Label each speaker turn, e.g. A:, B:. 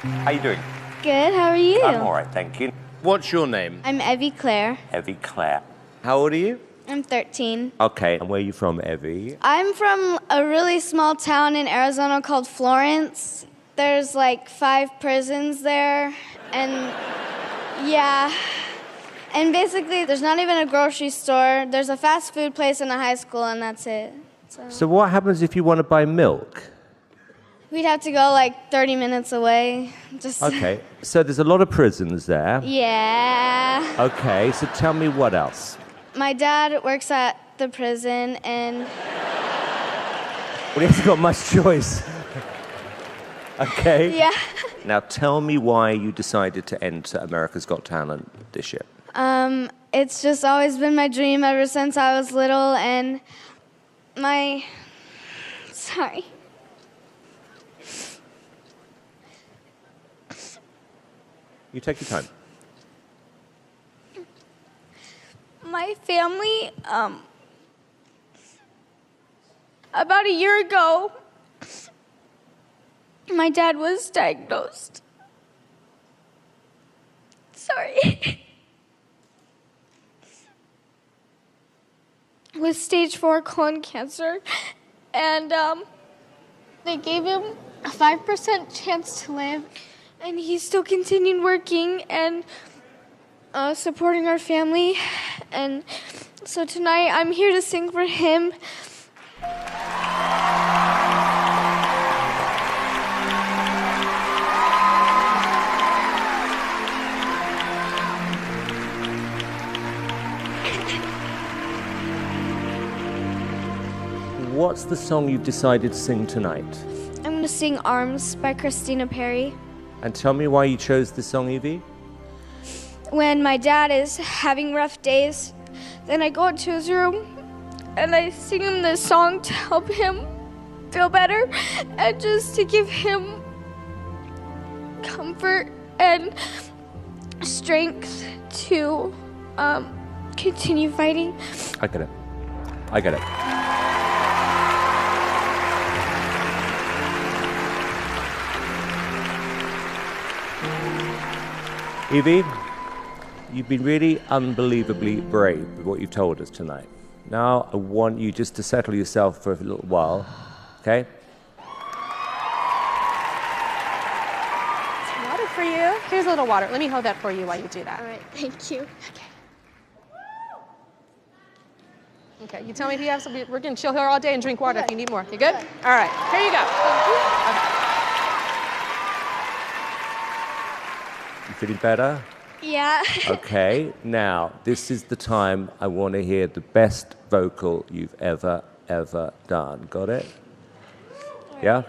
A: How you doing?
B: Good, how are you?
A: I'm all right, thank you. What's your name?
B: I'm Evie Claire.
A: Evie Claire. How old are you?
B: I'm 13.
A: Okay, and where are you from, Evie?
B: I'm from a really small town in Arizona called Florence. There's like 5 prisons there, and yeah. And basically, there's not even a grocery store. There's a fast food place and a high school, and that's it.
A: So what happens if you want to buy milk?
B: We'd have to go like 30 minutes away.
A: Okay, so there's a lot of prisons there.
B: Yeah.
A: Okay, so tell me what else.
B: My dad works at the prison, and...
A: Well, he hasn't got much choice. Okay.
B: Yeah.
A: Now tell me why you decided to enter America's Got Talent this year.
B: It's just always been my dream ever since I was little, and Sorry.
A: You take your time.
B: My family, about a year ago, my dad was diagnosed. Sorry. With stage 4 colon cancer, and they gave him a 5% chance to live, and he still continued working and supporting our family, and so tonight I'm here to sing for him.
A: What's the song you've decided to sing tonight?
B: I'm going to sing Arms by Christina Perri.
A: And tell me why you chose this song, Evie.
B: When my dad is having rough days, then I go into his room and I sing him this song to help him feel better and just to give him comfort and strength to continue fighting.
A: I get it. I get it. Evie, you've been really unbelievably brave with what you've told us tonight. Now I want you just to settle yourself for a little while, okay?
C: Some water for you. Here's a little water. Let me hold that for you while you do that.
B: All right, thank you.
C: Okay, you tell me if you have some. We're going to chill here all day and drink water if you need more. You good? All right, here you go. Okay.
A: You feeling better?
B: Yeah.
A: Okay, now this is the time I want to hear the best vocal you've ever done. Got it? Yeah?